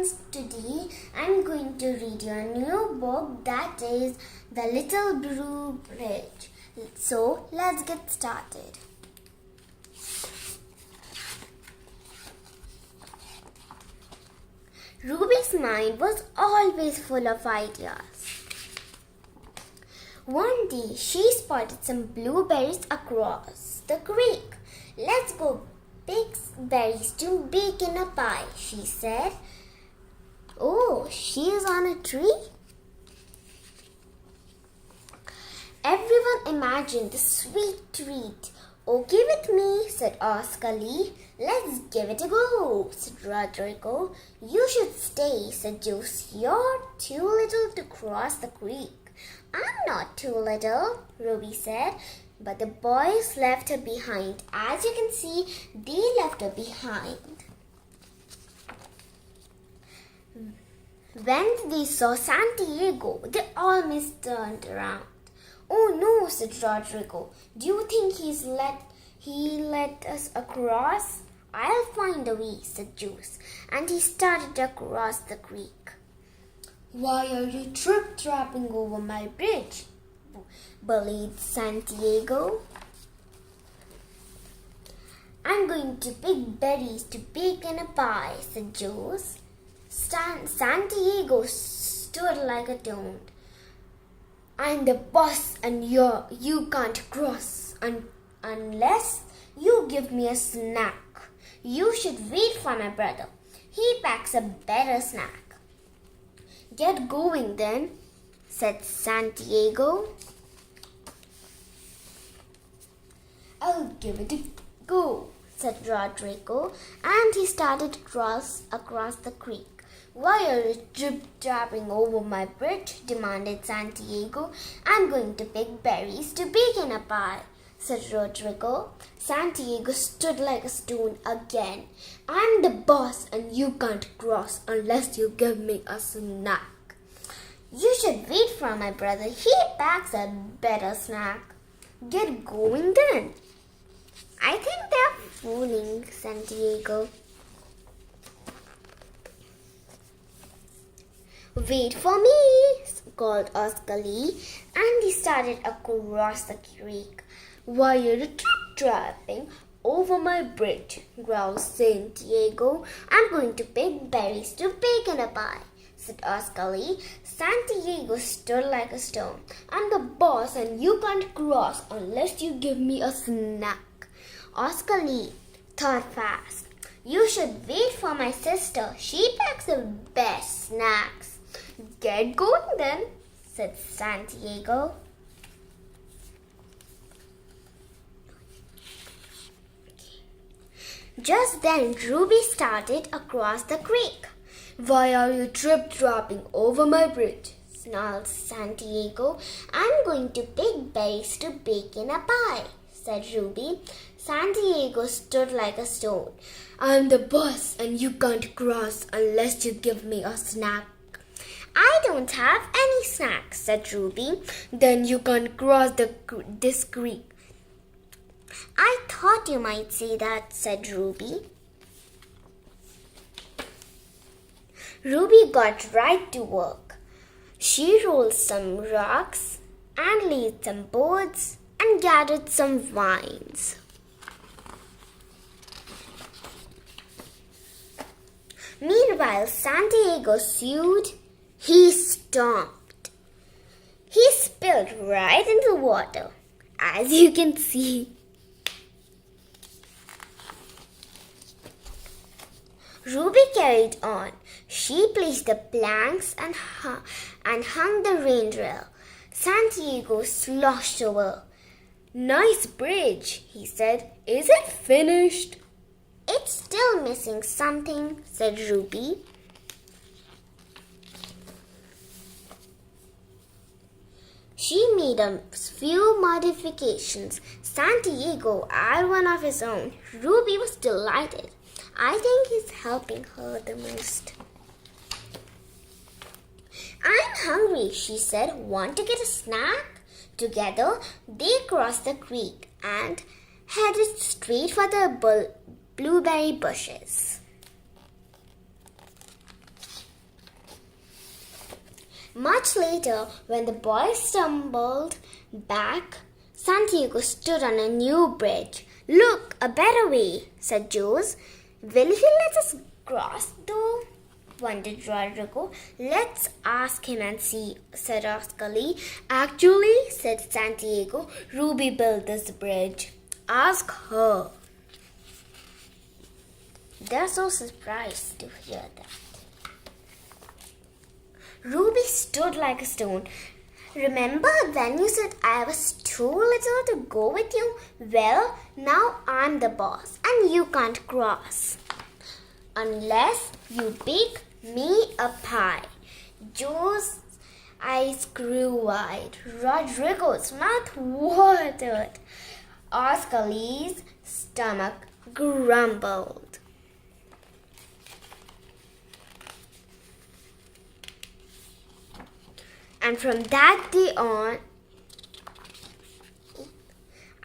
friends, today I'm going to read you a new book that is The Little Blue Bridge. So let's get started. Ruby's mind was always full of ideas. One day she spotted some blueberries across the creek. Let's go pick berries to bake in a pie, she said. Oh, she is on a tree? Everyone imagined the sweet treat. Okay with me, said Oscar Lee. Let's give it a go, said Rodrigo. You should stay, said Juice. You're too little to cross the creek. I'm not too little, Ruby said. But the boys left her behind. As you can see, they left her behind. When they saw Santiago, they almost turned around. Oh no, said Rodrigo. Do you think he let us across? I'll find a way, said Juice. And he started across the creek. Why are you trip-trapping over my bridge? Bullied Santiago. I'm going to pick berries to bake in a pie, said Juice. Santiago stood like a stone. I'm the boss and you can't cross unless you give me a snack. You should wait for my brother. He packs a better snack. Get going then, said Santiago. I'll give it a go, said Rodrigo, and he started across the creek. Why are you trip-trapping over my bridge? Demanded Santiago. I'm going to pick berries to bake in a pie, said Rodrigo. Santiago stood like a stone again. I'm the boss and you can't cross unless you give me a snack. You should wait for my brother. He packs a better snack. Get going then. I think they're fooling Santiago. Wait for me, called Oscar Lee, and he started across the creek. Why are you trip-trapping over my bridge? Growled Santiago. I'm going to pick berries to bake in a pie, said Oscar Lee. Santiago stood like a stone. I'm the boss and you can't cross unless you give me a snack. Oscar Lee thought fast. You should wait for my sister. She packs the best snacks. Get going then, said Santiago. Just then Ruby started across the creek. Why are you trip-trapping over my bridge? Snarled Santiago. I'm going to pick berries to bake in a pie, said Ruby. Santiago stood like a stone. I'm the boss and you can't cross unless you give me a snack. I don't have any snacks, said Ruby. Then you can't cross this creek. I thought you might say that, said Ruby. Ruby got right to work. She rolled some rocks and laid some boards and gathered some vines. Meanwhile, Santiago sewed. He stomped. He spilled right into the water, as you can see. Ruby carried on. She placed the planks and hung the rail. Santiago sloshed over. Nice bridge, he said. Is it finished? It's still missing something, said Ruby. She made a few modifications. Santiago added one of his own. Ruby was delighted. I think he's helping her the most. I'm hungry, she said. Want to get a snack? Together, they crossed the creek and headed straight for the blueberry bushes. Much later, when the boys stumbled back, Santiago stood on a new bridge. "Look, a better way," said Jules. "Will he let us cross, though?" wondered Rodrigo. "Let's ask him and see," said Oscar Lee. "Actually," said Santiago, "Ruby built this bridge. Ask her." They're so surprised to hear that. Ruby stood like a stone. "Remember when you said I was too little to go with you? Well, now I'm the boss and you can't cross. Unless you bake me a pie." Joe's eyes grew wide. Rodrigo's mouth watered. Oscar Lee's stomach grumbled. And from that day on,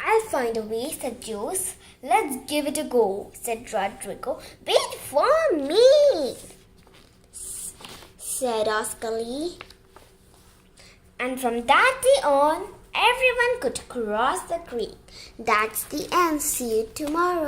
"I'll find a way," said Jules. "Let's give it a go," said Rodrigo. "Wait for me," said Oscar Lee. And from that day on, everyone could cross the creek. That's the end. See you tomorrow.